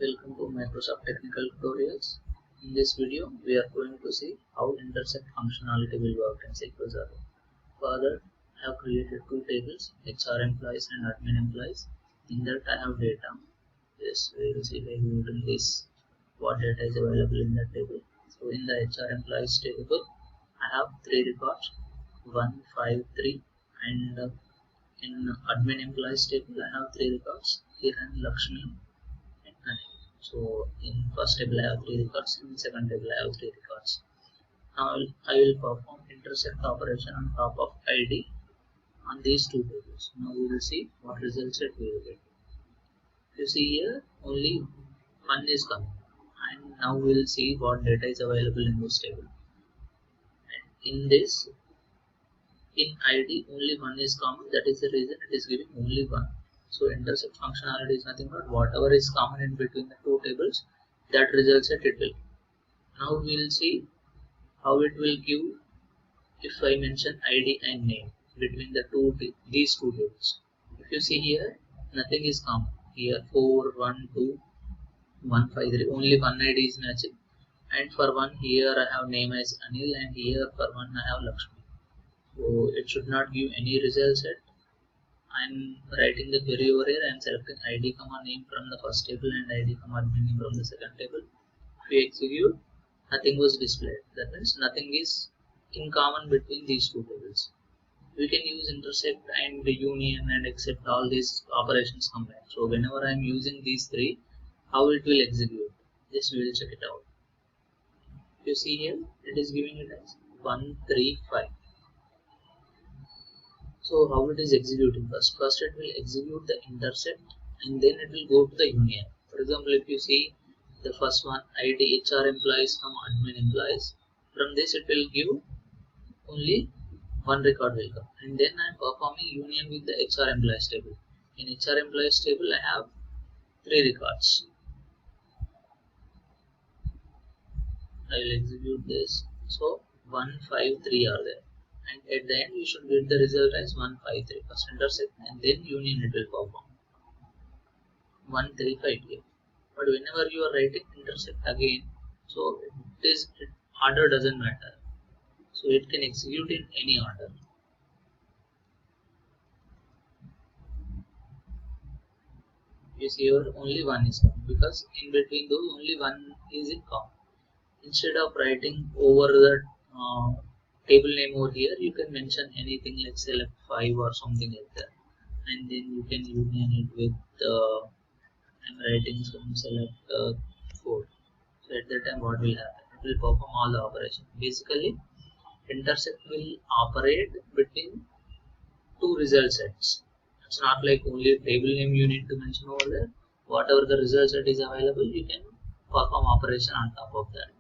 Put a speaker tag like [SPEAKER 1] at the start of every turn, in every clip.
[SPEAKER 1] Welcome to Microsoft Technical Tutorials. In this video, we are going to see how Intersect functionality will work in SQL Server. Further, I have created two tables, HR employees and admin employees. In that, I have data. Yes, we will see by using this what data is available in that table. So, in the HR employees table, I have three records 1, 5, 3, and in admin employees table, I have three records Kiran, Lakshmi, and Anil. So in first table I have three records, in second table I have three records. Now I will perform intersect operation on top of ID on these two tables. Now we will see what results that we will get. You see here only one is coming, and now we will see what data is available in this table. And in this, in ID only one is common, that is the reason it is giving only one. So intersect functionality is nothing but whatever is common in between the two tables, that results that it will. Now we will see how it will give if I mention ID and name between these two tables. If you see here, nothing is common. Here 4, 1, 2, 1, 5, 3. Only one ID is matching. And for one here I have name as Anil, and here for one I have Lakshmi. So it should not give any result set. I am writing the query over here. I am selecting ID comma name from the first table and ID comma admin name from the second table. If we execute, nothing was displayed. That means nothing is in common between these two tables. We can use intersect and union and accept all these operations combined. So whenever I am using these three, how it will execute? Just we will check it out. You see here, it is giving it as 1, 3, 5. So how it is executing first? First it will execute the intersect and then it will go to the union. For example, if you see the first one, ID HR employees from admin employees, from this it will give only one record will come, and then I am performing union with the HR employees table. In HR employees table I have three records. I will execute this. So 1, 5, 3 are there, and at the end you should get the result as 1, 5, 3. First intersect and then union it will perform 1, 3, 5 here. But whenever you are writing intersect again, so order doesn't matter. So it can execute in any order. You see here only one is common because in between those only one is in common. Instead of writing over the table name over here, you can mention anything like select 5 or something like that, and then you can union it with I'm writing some select 4. So at that time what will happen? It will perform all the operations. Basically intersect will operate between two result sets. It's not like only table name you need to mention over there. Whatever the result set is available, you can perform operation on top of that.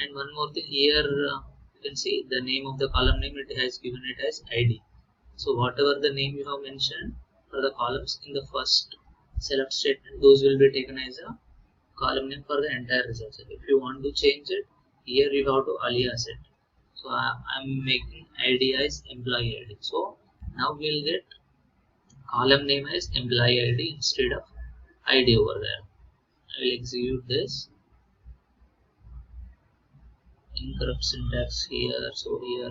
[SPEAKER 1] And one more thing here, you can see the name of the column name, it has given it as ID. So whatever the name you have mentioned for the columns in the first select statement, those will be taken as a column name for the entire result set. If you want to change it, here you have to alias it. So I'm making ID as employee ID. So now we'll get column name as employee ID instead of ID over there. I will execute this. Incorrect syntax here. So here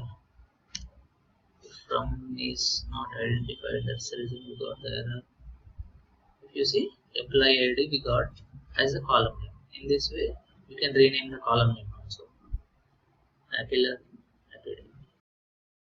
[SPEAKER 1] from is not identified. That's the reason we got the error. If you see employee ID we got as a column name. In this way, you can rename the column name also. Happy learning.